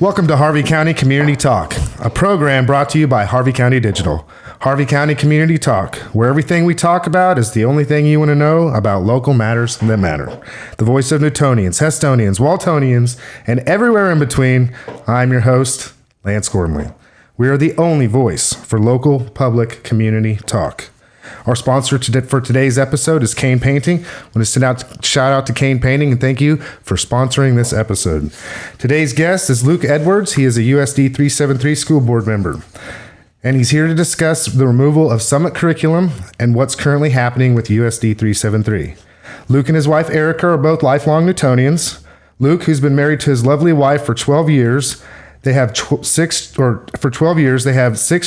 Welcome to Harvey County Community Talk, a program brought to you by Harvey County Digital. Harvey County Community Talk, where everything we talk about is the only thing you want to know about local matters that matter. The voice of Newtonians, Hestonians, Waltonians, and everywhere in between, I'm your host, Lance Gordonley. We are the only voice for local public community talk. Our sponsor for today's episode is Kane Painting. I want to shout out to Kane Painting and thank you for sponsoring this episode. Today's guest is Luke Edwards. He is a USD 373 school board member, and he's here to discuss the removal of Summit curriculum and what's currently happening with USD 373. Luke and his wife Erica are both lifelong Newtonians. Luke, who's been married to his lovely wife for 12 years, they have 6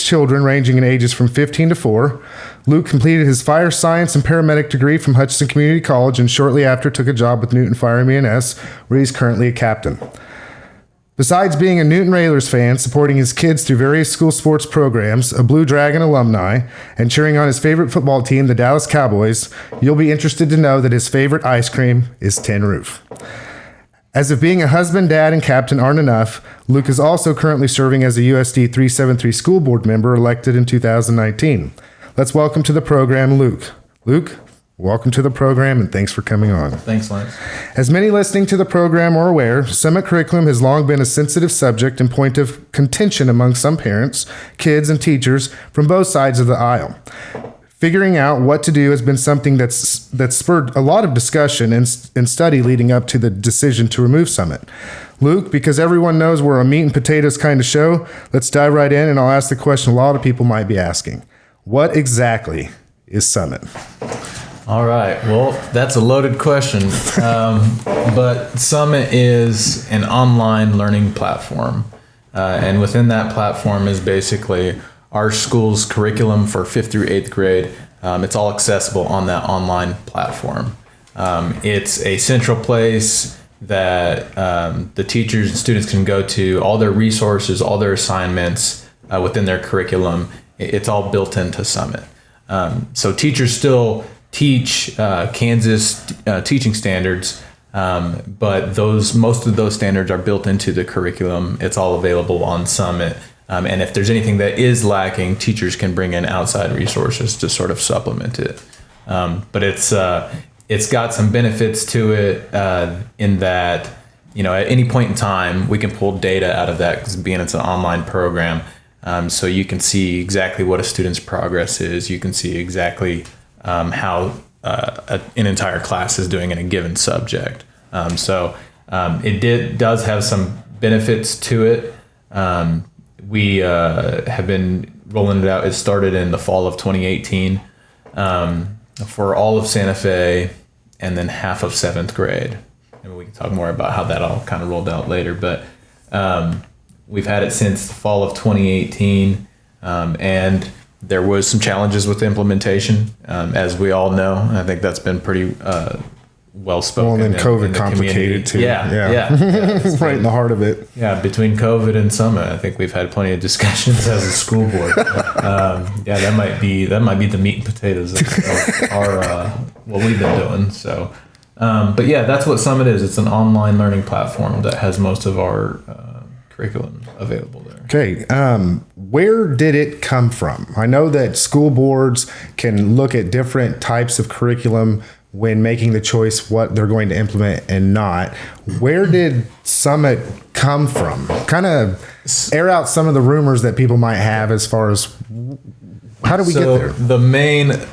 children ranging in ages from 15 to 4. Luke completed his fire science and paramedic degree from Hutchinson Community College and shortly after took a job with Newton Fire M&S, where he's currently a captain. Besides being a Newton Railers fan, supporting his kids through various school sports programs, a Blue Dragon alumni, and cheering on his favorite football team, the Dallas Cowboys, you'll be interested to know that his favorite ice cream is Tin Roof. As if being a husband, dad, and captain aren't enough, Luke is also currently serving as a USD 373 school board member elected in 2019. Let's welcome to the program, Luke. Luke, welcome to the program and thanks for coming on. Thanks, Lance. As many listening to the program are aware, Summit curriculum has long been a sensitive subject and point of contention among some parents, kids, and teachers from both sides of the aisle. Figuring out what to do has been something that's spurred a lot of discussion and study leading up to the decision to remove Summit. Luke, because everyone knows we're a meat and potatoes kind of show, let's dive right in and I'll ask the question a lot of people might be asking. What exactly is Summit? All right. Well, that's a loaded question. But Summit is an online learning platform. And within that platform is basically our school's curriculum for 5th through 8th grade. It's all accessible on that online platform. It's a central place that the teachers and students can go to, all their resources, all their assignments within their curriculum. It's all built into Summit. So teachers still teach Kansas teaching standards, but most of those standards are built into the curriculum. It's all available on Summit. And if there's anything that is lacking, teachers can bring in outside resources to sort of supplement it. But it's got some benefits to it in that, at any point in time, we can pull data out of that because being it's an online program. So you can see exactly what a student's progress is. You can see exactly how an entire class is doing in a given subject. So it does have some benefits to it. We have been rolling it out. It started in the fall of 2018 for all of Santa Fe and then half of 7th grade. And we can talk more about how that all kind of rolled out later. But we've had it since the fall of 2018, and there was some challenges with the implementation, as we all know. And I think that's been pretty well spoken. Well, and then COVID complicated too. Yeah. Right in the heart of it. Yeah, between COVID and Summit, I think we've had plenty of discussions as a school board. That might be the meat and potatoes of our what we've been doing. So, but yeah, that's what Summit is. It's an online learning platform that has most of our curriculum available there. Okay, where did it come from? I know that school boards can look at different types of curriculum when making the choice what they're going to implement and not. Where did Summit come from? Kind of air out some of the rumors that people might have as far as how do we get there?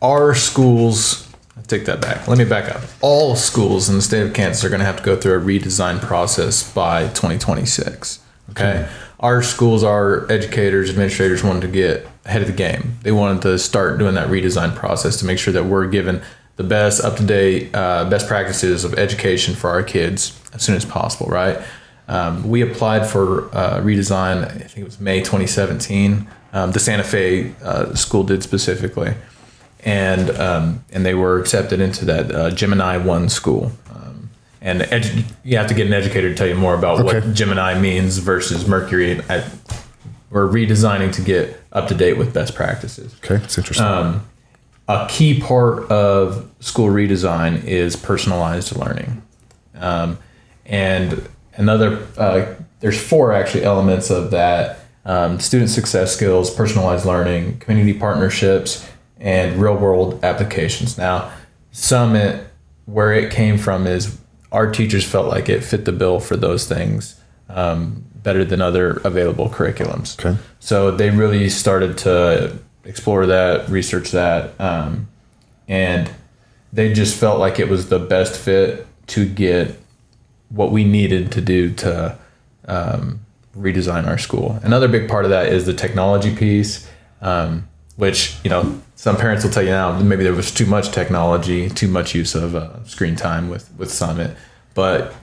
Our schools, take that back. Let me back up. All schools in the state of Kansas are going to have to go through a redesign process by 2026. Okay. Our schools, our educators, administrators wanted to get ahead of the game. They wanted to start doing that redesign process to make sure that we're given the best up-to-date best practices of education for our kids as soon as possible, right? We applied for redesign, I think it was May 2017. The Santa Fe school did specifically. And they were accepted into that Gemini 1 school. You have to get an educator to tell you more about what Gemini means versus Mercury. We're redesigning to get up to date with best practices. Okay, that's interesting. A key part of school redesign is personalized learning. And another there's 4 actually elements of that: student success skills, personalized learning, community partnerships, and real world applications. Now, Summit, where it came from is our teachers felt like it fit the bill for those things better than other available curriculums. Okay. So they really started to explore that, research that, and they just felt like it was the best fit to get what we needed to do to redesign our school. Another big part of that is the technology piece, which, some parents will tell you now, maybe there was too much technology, too much use of screen time with Summit. But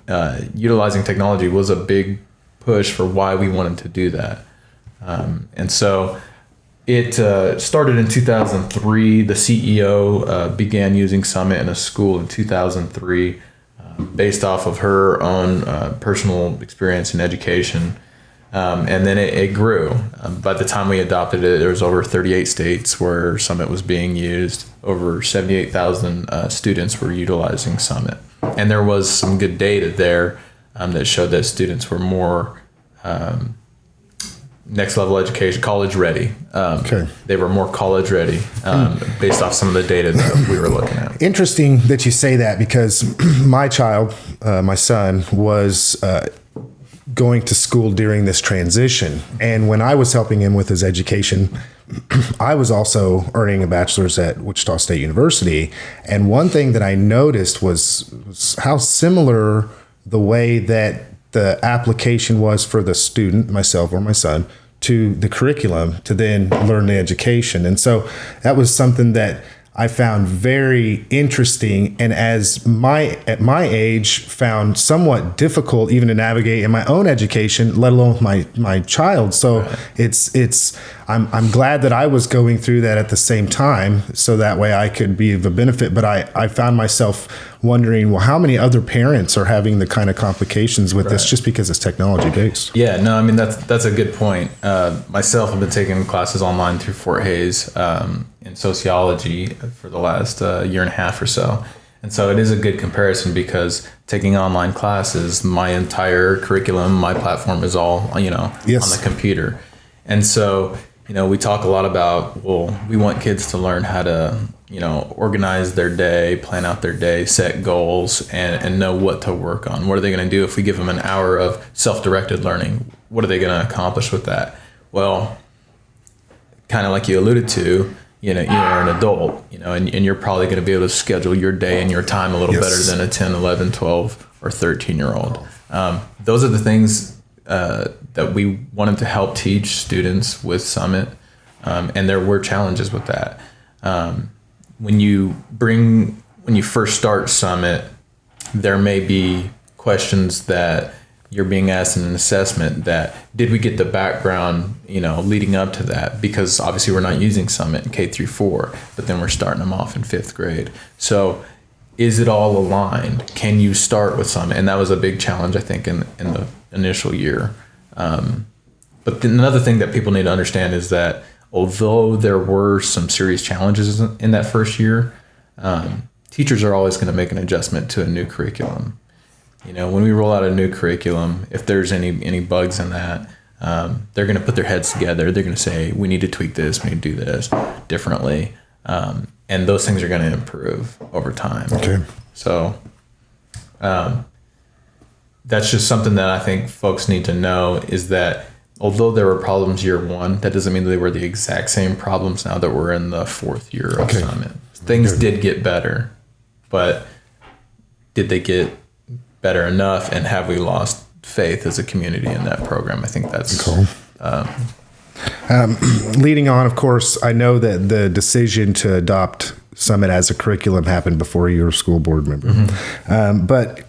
utilizing technology was a big push for why we wanted to do that. And so it started in 2003. The CEO began using Summit in a school in 2003 based off of her own personal experience in education. And then it grew. By the time we adopted it, there was over 38 states where Summit was being used. Over 78,000 students were utilizing Summit. And there was some good data there that showed that students were more next level education, college ready. They were more college ready based off some of the data that we were looking at. Interesting that you say that, because my child, my son, was going to school during this transition. And when I was helping him with his education, I was also earning a bachelor's at Wichita State University. And one thing that I noticed was how similar the way that the application was for the student, myself or my son, to the curriculum to then learn the education. And so that was something that I found very interesting, and at my age found somewhat difficult even to navigate in my own education, let alone my child. So I'm glad that I was going through that at the same time, so that way I could be of a benefit. But I found myself wondering, well, how many other parents are having the kind of complications with this just because it's technology based? Yeah, no, I mean, that's a good point. Myself, I've been taking classes online through Fort Hays in sociology for the last year and a half or so. And so it is a good comparison, because taking online classes, my entire curriculum, my platform is all, on the computer. And so, we talk a lot about, well, we want kids to learn how to, organize their day, plan out their day, set goals, and know what to work on. What are they going to do if we give them an hour of self-directed learning? What are they going to accomplish with that? Well, kind of like you alluded to, you're an adult, and you're probably going to be able to schedule your day and your time a little better than a 10, 11, 12, or 13-year-old. Those are the things that we wanted to help teach students with Summit, and there were challenges with that. When you first start Summit, there may be questions that you're being asked in an assessment that, did we get the background, leading up to that? Because obviously we're not using Summit in K through 4, but then we're starting them off in 5th grade. So is it all aligned? Can you start with Summit? And that was a big challenge, I think, in the initial year. But then another thing that people need to understand is that although there were some serious challenges in that first year, teachers are always going to make an adjustment to a new curriculum. When we roll out a new curriculum, if there's any bugs in that, they're going to put their heads together. They're going to say, we need to tweak this, we need to do this differently. And those things are going to improve over time. Okay. So that's just something that I think folks need to know, is that although there were problems year 1, that doesn't mean they were the exact same problems now that we're in the 4th year of Summit. Things did get better, but did they get better enough, and have we lost faith as a community in that program? I think that's cool. Leading on, of course, I know that the decision to adopt Summit as a curriculum happened before you were a school board member. Mm-hmm. But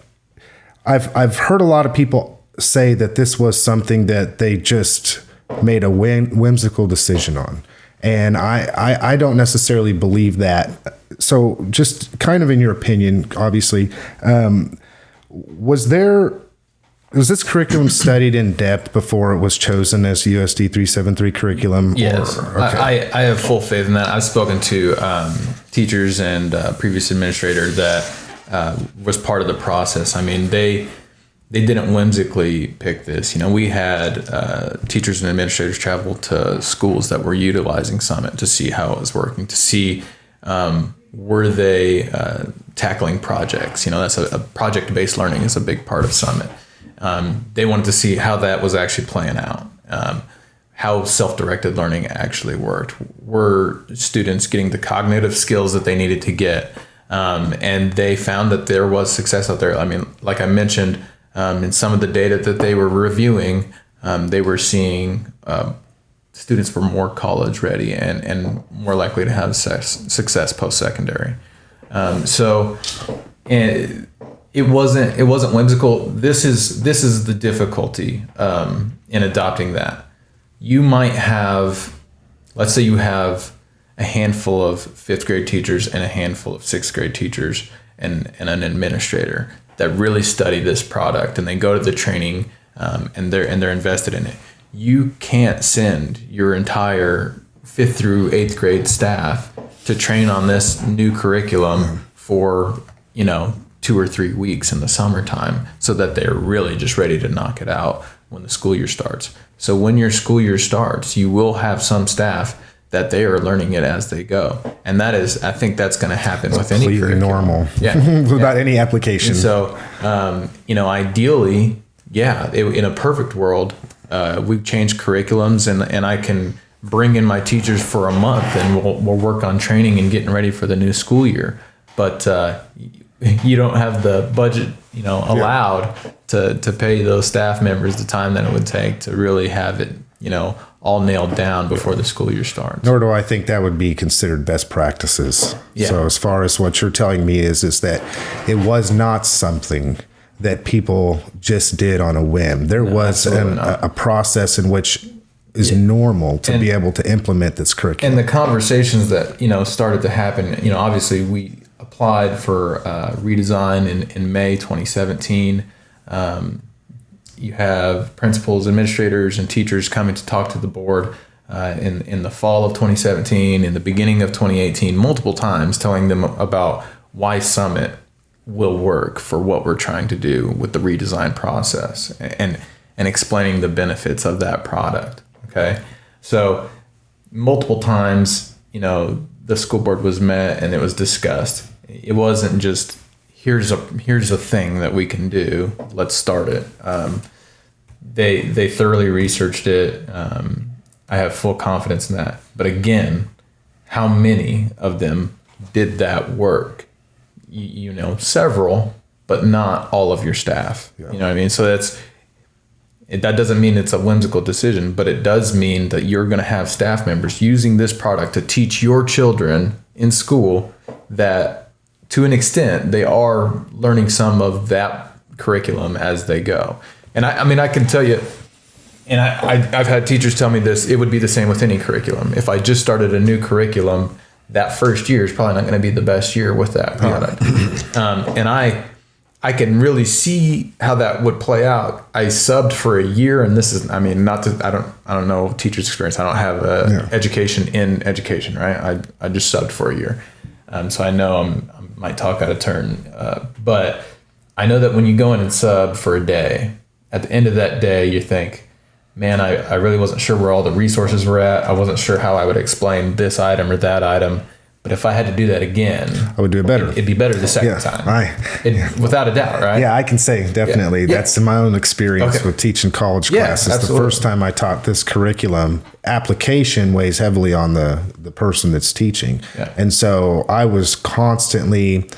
I've heard a lot of people say that this was something that they just made a whimsical decision on. And I don't necessarily believe that. So just kind of in your opinion, obviously, was this curriculum studied in depth before it was chosen as USD 373 curriculum? Yes. Okay. I have full faith in that. I've spoken to teachers and previous administrator that was part of the process. I mean, they didn't whimsically pick this. We had teachers and administrators travel to schools that were utilizing Summit to see how it was working, to see were they tackling projects. That's a project-based learning is a big part of Summit. They wanted to see how that was actually playing out, how self-directed learning actually worked. Were students getting the cognitive skills that they needed to get? And they found that there was success out there. I mean, like I mentioned, in some of the data that they were reviewing, they were seeing students were more college ready and more likely to have success post-secondary. So it wasn't whimsical. This is the difficulty in adopting that. You might have, let's say you have a handful of 5th grade teachers and a handful of 6th grade teachers and an administrator that really study this product, and they go to the training and they're invested in it. You can't send your entire 5th through 8th grade staff to train on this new curriculum for 2 or 3 weeks in the summertime so that they're really just ready to knock it out when the school year starts. So when your school year starts, you will have some staff that they are learning it as they go. And I think that's going to happen with any curriculum. Normal. Yeah. Without any application. And so, ideally, in a perfect world, we change curriculums and I can bring in my teachers for a month and we'll work on training and getting ready for the new school year. But you don't have the budget, allowed to pay those staff members the time that it would take to really have it, all nailed down before the school year starts. Nor do I think that would be considered best practices. Yeah. So as far as what you're telling me is that it was not something that people just did on a whim. There was a process in which is normal to be able to implement this curriculum. And the conversations that, started to happen, obviously we applied for redesign in May 2017. You have principals, administrators, and teachers coming to talk to the board in the fall of 2017, in the beginning of 2018, multiple times telling them about why Summit will work for what we're trying to do with the redesign process and explaining the benefits of that product. Okay. So multiple times, the school board was met and it was discussed. It wasn't just, here's a thing that we can do. Let's start it. They thoroughly researched it. I have full confidence in that. But again, how many of them did that work? Several, but not all of your staff. Yeah. You know what I mean? So that doesn't mean it's a whimsical decision, but it does mean that you're going to have staff members using this product to teach your children in school that, to an extent, they are learning some of that curriculum as they go. And I can tell you, and I've had teachers tell me this, it would be the same with any curriculum. If I just started a new curriculum, that first year is probably not going to be the best year with that product. And I can really see how that would play out. I subbed for a year, and this is, I don't know teachers' experience. I don't have education in education, right? I just subbed for a year. So I know I might talk out of turn, but I know that when you go in and sub for a day, at the end of that day, you think, man, I really wasn't sure where all the resources were at. I wasn't sure how I would explain this item or that item. But if I had to do that again, I would do it better. It'd be better the second time. Without a doubt, right? Yeah, I can say definitely. Yeah. That's in my own experience with teaching college classes. Absolutely. The first time I taught this curriculum, application weighs heavily on the person that's teaching. Yeah. And so I was constantly,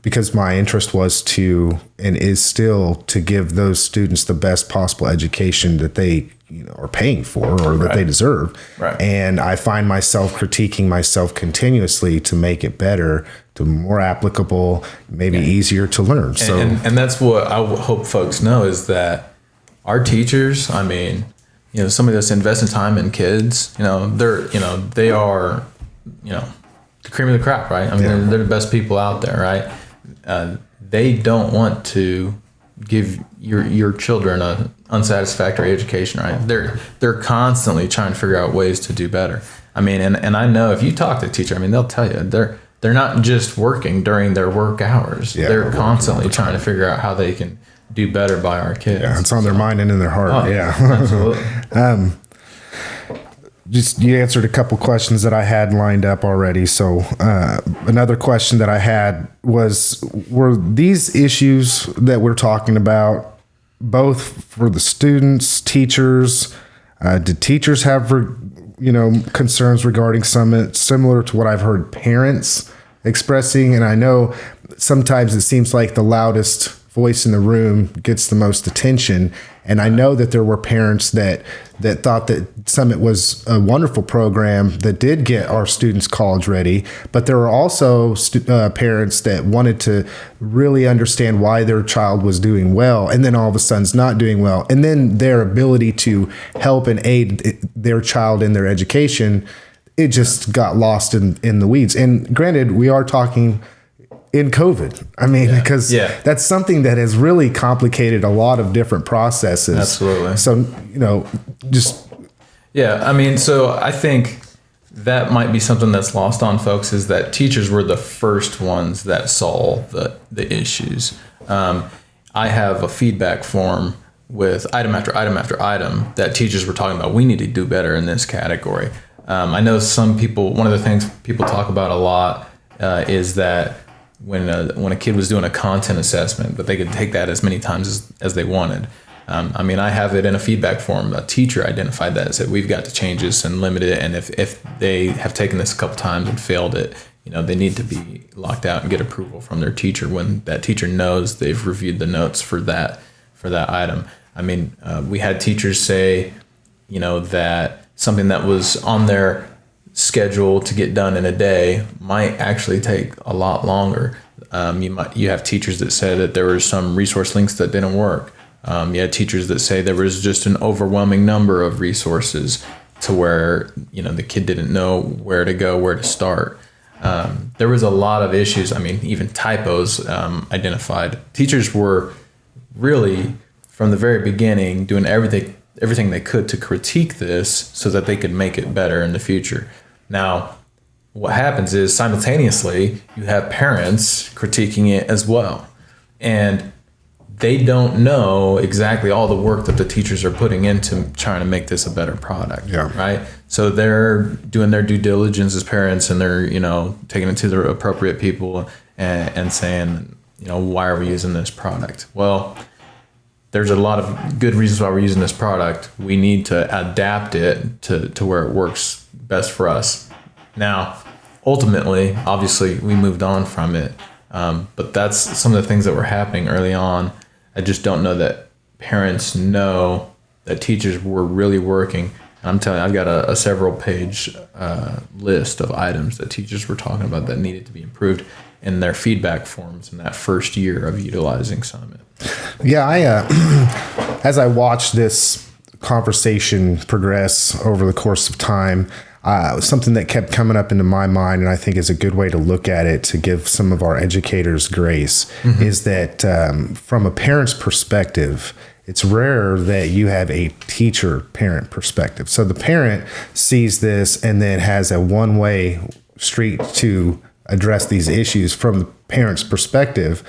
because my interest was to, and is still, to give those students the best possible education that they are paying for or that they deserve. Right. And I find myself critiquing myself continuously to make it better, to more applicable, maybe easier to learn. So, and that's what I hope folks know, is that our teachers, somebody that's investing time in kids, they are, the cream of the crop, right? They're the best people out there, right? They don't want to give your children a unsatisfactory education, right? They're constantly trying to figure out ways to do better. And I know if you talk to a teacher, they'll tell you they're not just working during their work hours. Yeah, they're constantly trying to figure out how they can do better by our kids. Yeah, it's on their mind and in their heart. Oh, yeah, absolutely. Just you answered a couple questions that I had lined up already. So another question that I had was, were these issues that we're talking about both for the students, teachers? Did teachers have, concerns regarding Summit, similar to what I've heard parents expressing? And I know sometimes it seems like the loudest voice in the room gets the most attention. And I know that there were parents that thought that Summit was a wonderful program that did get our students college ready, but there were also parents that wanted to really understand why their child was doing well, and then all of a sudden not doing well, and then their ability to help and aid their child in their education, it just got lost in the weeds. And granted, we are talking in COVID. I mean, because that's something that has really complicated a lot of different processes. Absolutely. So, I mean, so I think that might be something that's lost on folks, is that teachers were the first ones that saw the issues. I have a feedback form with item after item after item that teachers were talking about. We need to do better in this category. I know some people, one of the things people talk about a lot is that when a kid was doing a content assessment, that they could take that as many times as they wanted. I mean, I have it in a feedback form. A teacher identified that and said, we've got to change this and limit it. And if they have taken this a couple times and failed it, they need to be locked out and get approval from their teacher when that teacher knows they've reviewed the notes for that item. I mean, we had teachers say, that something that was on their schedule to get done in a day might actually take a lot longer. You have teachers that said that there were some resource links that didn't work. You had teachers that say there was just an overwhelming number of resources to where the kid didn't know where to go, where to start. There was a lot of issues. I mean, even typos identified. Teachers were really, from the very beginning, doing everything they could to critique this so that they could make it better in the future. Now, what happens is simultaneously you have parents critiquing it as well, and they don't know exactly all the work that the teachers are putting into trying to make this a better product. Right. So they're doing their due diligence as parents, and they're taking it to the appropriate people and saying, why are we using this product? Well, there's a lot of good reasons why we're using this product. We need to adapt it to where it works best for us. Now, ultimately, obviously, we moved on from it. But that's some of the things that were happening early on. I just don't know that parents know that teachers were really working. And I'm telling you, I've got a several page list of items that teachers were talking about that needed to be improved in their feedback forms in that first year of utilizing Summit. Yeah, as I watched this conversation progress over the course of time, something that kept coming up into my mind, and I think is a good way to look at it to give some of our educators grace, is that from a parent's perspective, it's rare that you have a teacher-parent perspective. So the parent sees this and then has a one-way street to address these issues from the parent's perspective,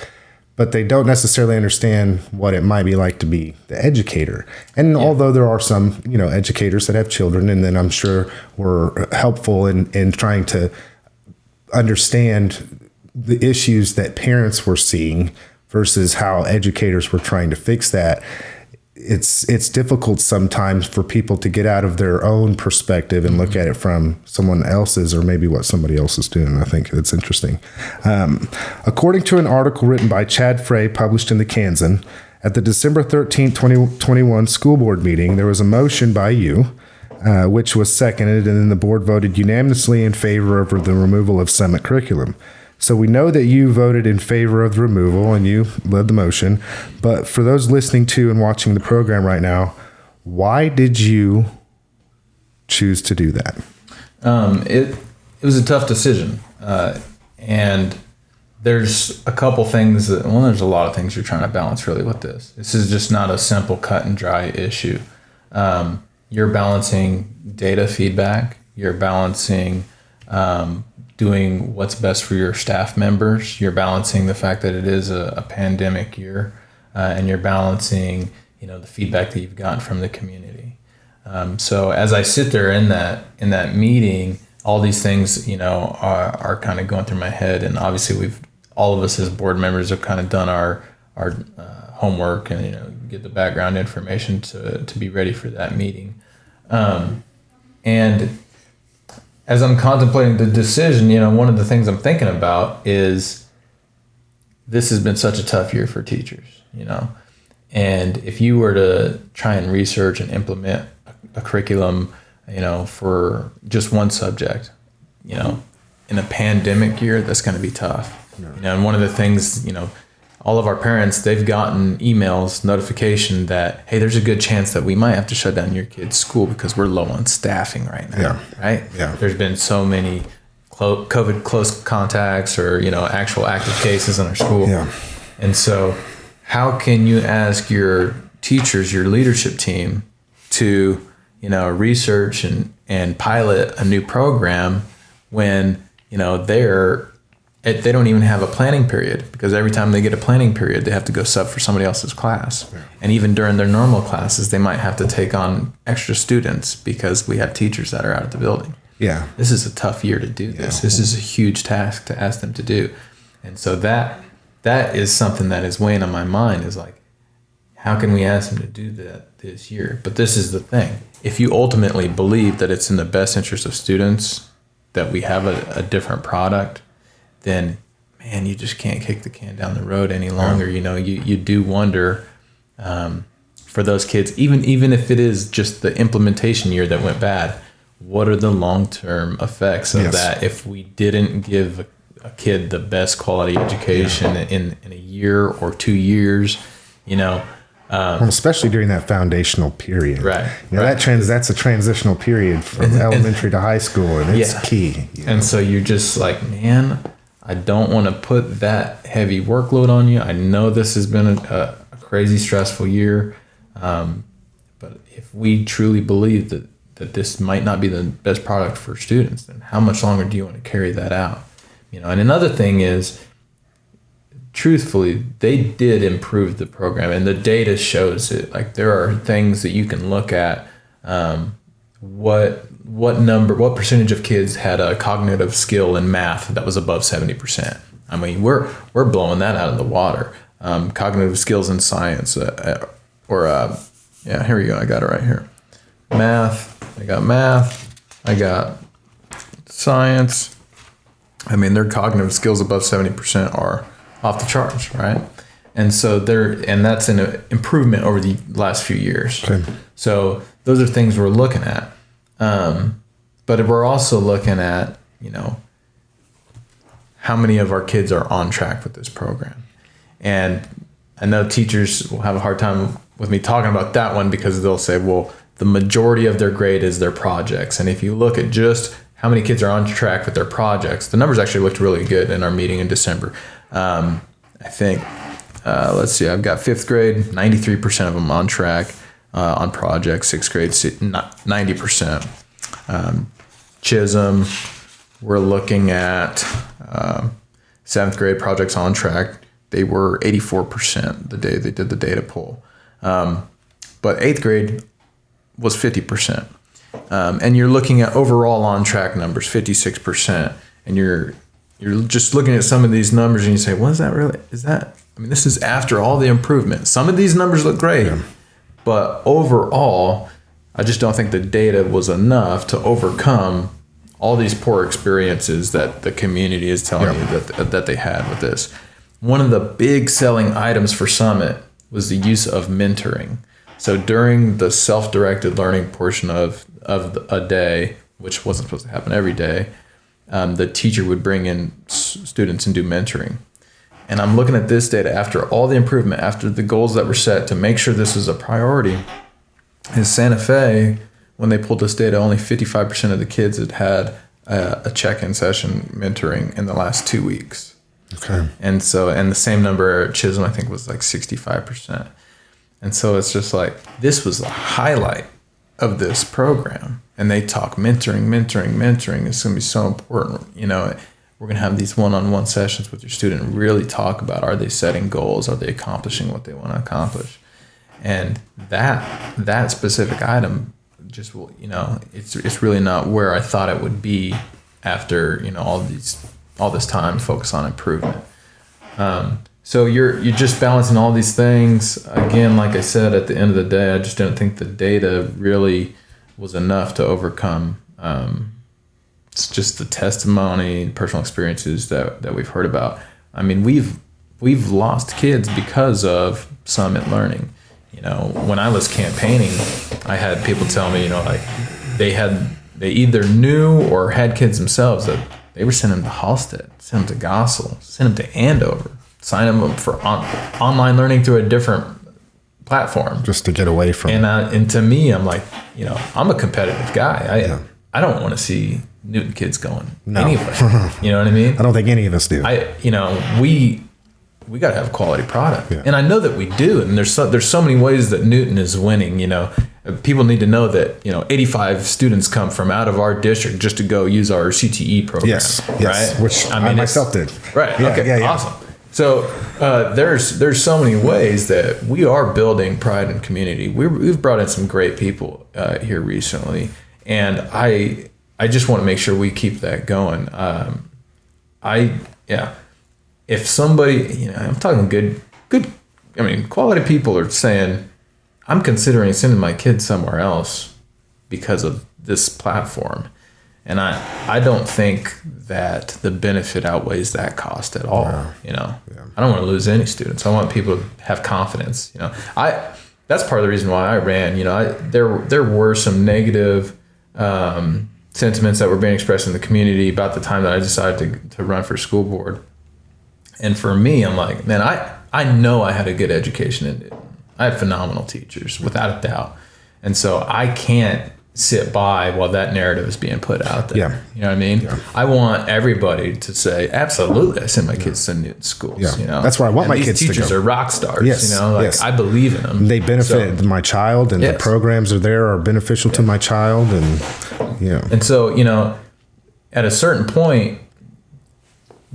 but they don't necessarily understand what it might be like to be the educator. And although there are some, educators that have children, and then I'm sure were helpful in trying to understand the issues that parents were seeing versus how educators were trying to fix that. It's difficult sometimes for people to get out of their own perspective and look at it from someone else's, or maybe what somebody else is doing. I think it's interesting. According to an article written by Chad Frey, published in the Kansan, at the December 13th, 2021 school board meeting, there was a motion by you, which was seconded, and then the board voted unanimously in favor of the removal of Summit curriculum. So we know that you voted in favor of the removal and you led the motion. But for those listening to and watching the program right now, why did you choose to do that? It was a tough decision. And there's a couple things there's a lot of things you're trying to balance really with this. This is just not a simple cut and dry issue. You're balancing data feedback. You're balancing doing what's best for your staff members. You're balancing the fact that it is a pandemic year. and you're balancing, the feedback that you've gotten from the community. So as I sit there in that meeting, all these things, are kind of going through my head. And obviously all of us as board members have kind of done our homework and, get the background information to be ready for that meeting. And as I'm contemplating the decision, one of the things I'm thinking about is this has been such a tough year for teachers, and if you were to try and research and implement a curriculum, for just one subject, in a pandemic year, that's going to be tough. Yeah. And one of the things, all of our parents, they've gotten emails, notification that, hey, there's a good chance that we might have to shut down your kid's school because we're low on staffing right now. Yeah. Right? Yeah. There's been so many COVID close contacts or, actual active cases in our school. Yeah. And so how can you ask your teachers, your leadership team to, research and pilot a new program when, they don't even have a planning period, because every time they get a planning period, they have to go sub for somebody else's class. Yeah. And even during their normal classes, they might have to take on extra students because we have teachers that are out of the building. Yeah. This is a tough year to do this. Yeah. This is a huge task to ask them to do. And so that is something that is weighing on my mind, is like, how can we ask them to do that this year? But this is the thing. If you ultimately believe that it's in the best interest of students that we have a different product, then, man, you just can't kick the can down the road any longer. Yeah. You do wonder for those kids, even if it is just the implementation year that went bad, what are the long-term effects of that if we didn't give a kid the best quality education in a year or 2 years, especially during that foundational period. Right. That's a transitional period from elementary to high school, and it's key. And so you're just like, man, I don't want to put that heavy workload on you. I know this has been a crazy stressful year, but if we truly believe that this might not be the best product for students, then how much longer do you want to carry that out? And another thing is, truthfully, they did improve the program, and the data shows it. Like, there are things that you can look at. What percentage of kids had a cognitive skill in math that was above 70%? I mean, we're blowing that out of the water. Cognitive skills in science, here we go. I got it right here. Math. I got science. I mean, their cognitive skills above 70% are off the charts, right? And so that's an improvement over the last few years. Okay. So those are things we're looking at. But we're also looking at, how many of our kids are on track with this program. And I know teachers will have a hard time with me talking about that one, because they'll say, well, the majority of their grade is their projects. And if you look at just how many kids are on track with their projects, the numbers actually looked really good in our meeting in December. I think, let's see, I've got 5th grade, 93% of them on track on projects, 6th grade, 90%. Chisholm, we're looking at 7th grade projects on track. They were 84% the day they did the data poll. But 8th grade was 50%. And you're looking at overall on track numbers, 56%. And you're just looking at some of these numbers and you say, well, this is after all the improvement. Some of these numbers look great, but overall, I just don't think the data was enough to overcome all these poor experiences that the community is telling you that they had with this. One of the big selling items for Summit was the use of mentoring. So during the self-directed learning portion of a day, which wasn't supposed to happen every day, the teacher would bring in students and do mentoring. And I'm looking at this data after all the improvement, after the goals that were set to make sure this was a priority. In Santa Fe, when they pulled this data, only 55% of the kids had a check-in session mentoring in the last 2 weeks. Okay. And the same number at Chisholm, I think, was like 65%. And so it's just like, this was the highlight of this program. And they talk mentoring. It's going to be so important, we're going to have these one-on-one sessions with your student and really talk about, are they setting goals? Are they accomplishing what they want to accomplish? And that specific item just will, it's really not where I thought it would be after, all this time focus on improvement. So you're just balancing all these things. Again, like I said, at the end of the day, I just didn't think the data really was enough to overcome. It's just the testimony, personal experiences that we've heard about. I mean, we've lost kids because of Summit Learning. When I was campaigning, I had people tell me, like they either knew or had kids themselves that they were sending them to Halstead, send them to Gossel, send them to Andover, sign them up for online learning through a different platform. Just to get away from it. And to me, I'm like, I'm a competitive guy. I don't want to see Newton kids going anywhere. You know what I mean? I don't think any of us do. We got to have a quality product. Yeah. And I know that we do. And there's so many ways that Newton is winning. People need to know that, 85 students come from out of our district just to go use our CTE program. Yes. Right? Which I myself did. Right. Yeah, okay. Yeah. Awesome. So there's so many ways that we are building pride in community. We've brought in some great people here recently. And I just want to make sure we keep that going. If somebody, I'm talking good, quality people are saying, I'm considering sending my kids somewhere else because of this platform. And I don't think that the benefit outweighs that cost at all. I don't want to lose any students. I want people to have confidence. That's part of the reason why I ran. There were some negative sentiments that were being expressed in the community about the time that I decided to run for school board. And for me, I'm like, man, I know I had a good education in it. I had phenomenal teachers, without a doubt. And so I can't sit by while that narrative is being put out there. Yeah. You know what I mean? Yeah. I want everybody to say, absolutely, I send my kids to Newton schools. Yeah. That's where I want my kids to go. These teachers are rock stars. Yes. I believe in them. They benefit my child, and the programs are beneficial to my child. And so, at a certain point,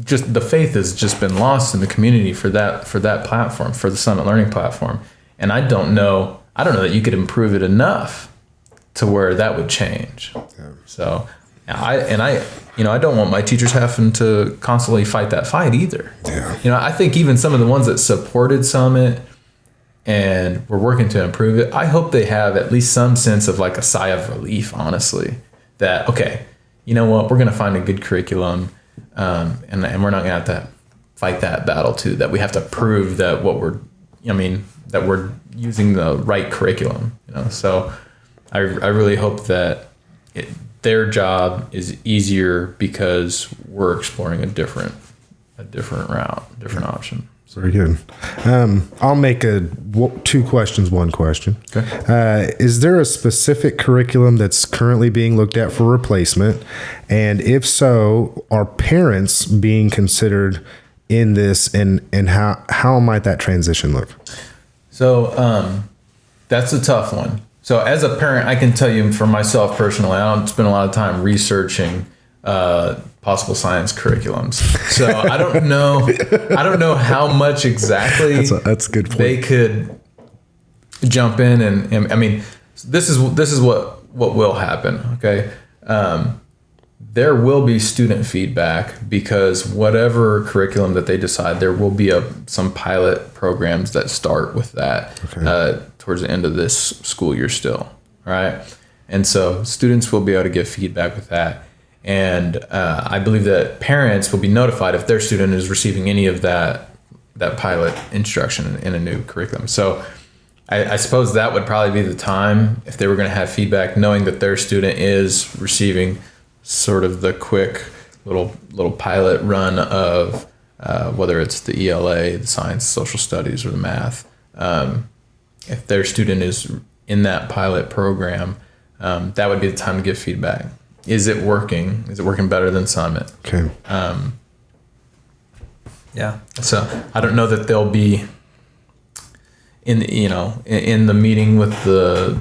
just the faith has just been lost in the community for that platform, for the Summit Learning platform. And I don't know that you could improve it enough to where that would change. Yeah. So I don't want my teachers having to constantly fight that fight either. Yeah. I think even some of the ones that supported Summit and were working to improve it, I hope they have at least some sense of like a sigh of relief, honestly, that, okay, you know what, we're going to find a good curriculum. And we're not going to have to fight that battle too, that we have to prove that that we're using the right curriculum, So I really hope that their job is easier because we're exploring a different route, different option. Very good. I'll make two questions, one question. Okay. Is there a specific curriculum that's currently being looked at for replacement? And if so, are parents being considered in this, and how might that transition look? So that's a tough one. So as a parent, I can tell you for myself personally, I don't spend a lot of time researching possible science curriculums. So I don't know how much exactly that's a good point. They could jump in and this is what will happen. Okay. There will be student feedback because whatever curriculum that they decide, there will be some pilot programs that start with that towards the end of this school year still. Right. And so students will be able to give feedback with that. And I believe that parents will be notified if their student is receiving any of that pilot instruction in a new curriculum. So I suppose that would probably be the time if they were going to have feedback, knowing that their student is receiving sort of the quick little pilot run of whether it's the ELA, the science, social studies, or the math. If their student is in that pilot program, that would be the time to give feedback. Is it working? Is it working better than Summit? Okay. Yeah. So I don't know that they'll be in the meeting with the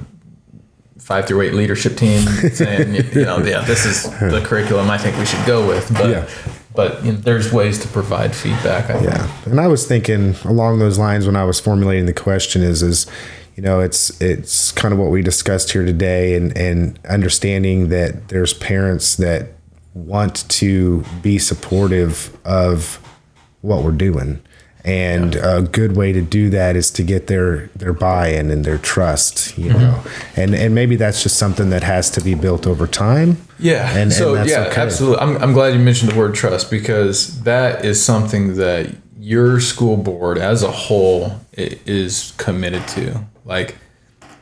5 through 8 leadership team saying, this is the curriculum I think we should go with. but there's ways to provide feedback, I think. And I was thinking along those lines when I was formulating the question is it's kind of what we discussed here today, and understanding that there's parents that want to be supportive of what we're doing. And a good way to do that is to get their buy-in and their trust, know, and maybe that's just something that has to be built over time. Yeah. And that's okay. Absolutely. I'm glad you mentioned the word trust, because that is something that your school board as a whole is committed to. Like,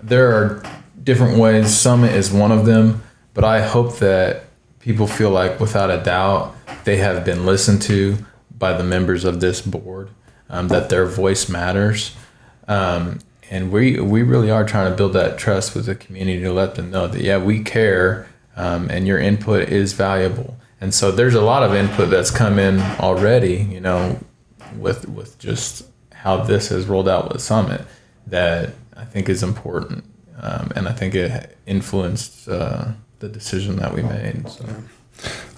there are different ways. Summit is one of them, but I hope that people feel like without a doubt they have been listened to by the members of this board. That their voice matters. And we really are trying to build that trust with the community to let them know that, we care, and your input is valuable. And so there's a lot of input that's come in already, with just how this has rolled out with Summit that I think is important. And I think it influenced the decision that we made. So.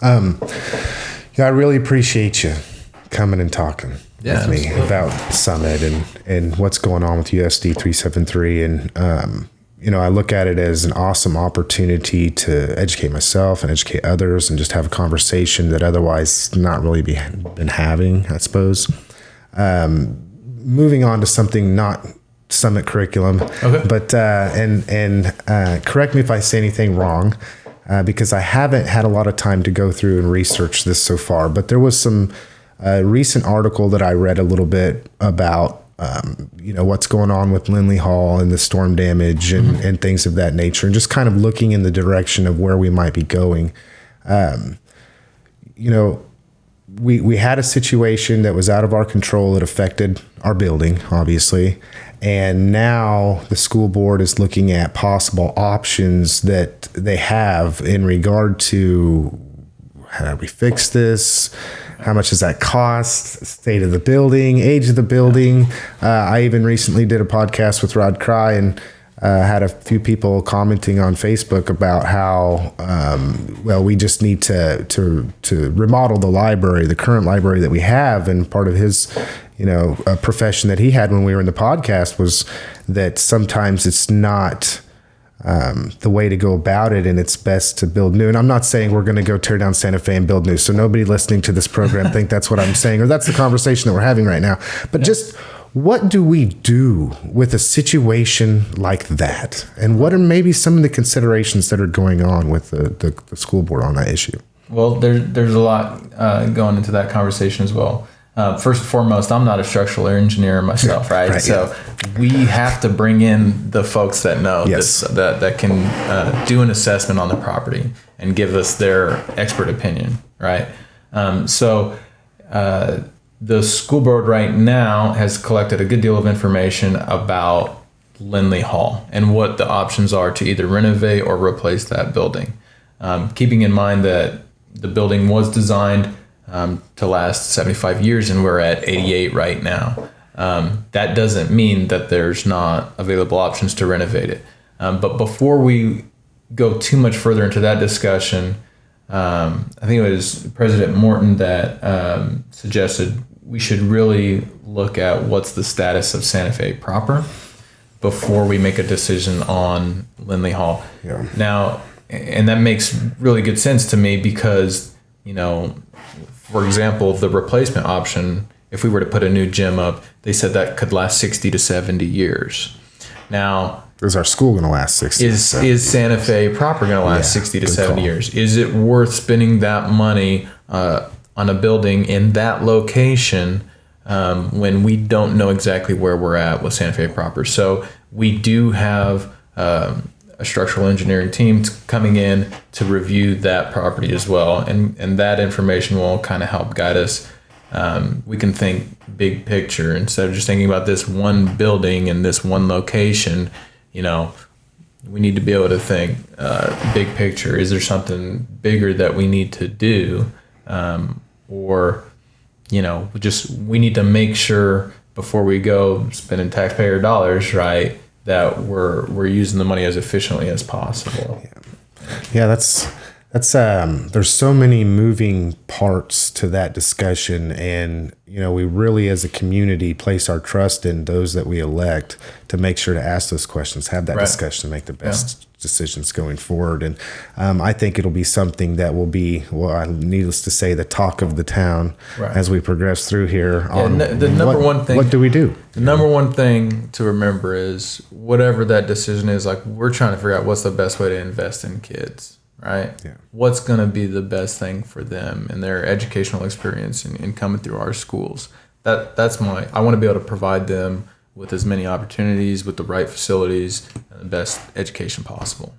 I really appreciate you coming and talking with me about Summit and what's going on with USD 373. And, I look at it as an awesome opportunity to educate myself and educate others and just have a conversation that otherwise not really been having, I suppose. Moving on to something not Summit curriculum, but, correct me if I say anything wrong, because I haven't had a lot of time to go through and research this so far, but there was some recent article that I read a little bit about, what's going on with Lindley Hall and the storm damage and things of that nature, and just kind of looking in the direction of where we might be going. We had a situation that was out of our control. It affected our building, obviously. And now the school board is looking at possible options that they have in regard to how do we fix this? How much does that cost? State of the building, age of the building. I even recently did a podcast with Rod Cry and had a few people commenting on Facebook about how, we just need to remodel the library, the current library that we have. And part of his, a profession that he had when we were in the podcast was that sometimes it's not the way to go about it, and it's best to build new. And I'm not saying we're going to go tear down Santa Fe and build new, so nobody listening to this program think that's what I'm saying, or that's the conversation that we're having right now. But just what do we do with a situation like that? And what are maybe some of the considerations that are going on with the school board on that issue? Well, there's a lot going into that conversation as well. First and foremost, I'm not a structural engineer myself, right? So we have to bring in the folks that know that can do an assessment on the property and give us their expert opinion, right? The school board right now has collected a good deal of information about Lindley Hall and what the options are to either renovate or replace that building. Keeping in mind that the building was designed to last 75 years and we're at 88 right now. That doesn't mean that there's not available options to renovate it. But before we go too much further into that discussion, I think it was President Morton that suggested we should really look at what's the status of Santa Fe proper before we make a decision on Lindley Hall. Yeah. Now, and that makes really good sense to me because, for example, the replacement option, if we were to put a new gym up, they said that could last 60 to 70 years. Now, is our school going to last 60 is Santa Fe proper going to last 60 to 70 years? Is it worth spending that money on a building in that location when we don't know exactly where we're at with Santa Fe proper? So we do have a structural engineering team coming in to review that property as well. And that information will kind of help guide us. We can think big picture instead of just thinking about this one building and this one location. We need to be able to think big picture. Is there something bigger that we need to do? Or we need to make sure before we go spending taxpayer dollars, right, that we're using the money as efficiently as possible. Yeah, that's That's there's so many moving parts to that discussion, and we really as a community place our trust in those that we elect to make sure to ask those questions, have that discussion, make the best decisions going forward. And I think it'll be something that will be, needless to say, the talk of the town as we progress through here. The number one thing. What do we do? The number one thing to remember is whatever that decision is, like we're trying to figure out what's the best way to invest in kids. Right? Yeah. What's going to be the best thing for them and their educational experience in coming through our schools? I want to be able to provide them with as many opportunities, with the right facilities, and the best education possible.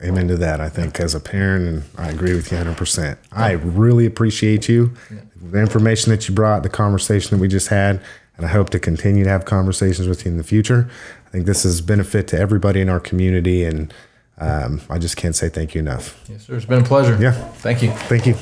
Amen to that. I think as a parent, and I agree with you 100%. I really appreciate you, the information that you brought, the conversation that we just had, and I hope to continue to have conversations with you in the future. I think this is benefit to everybody in our community, and I just can't say thank you enough. Yes, sir. It's been a pleasure. Yeah. Thank you. Thank you.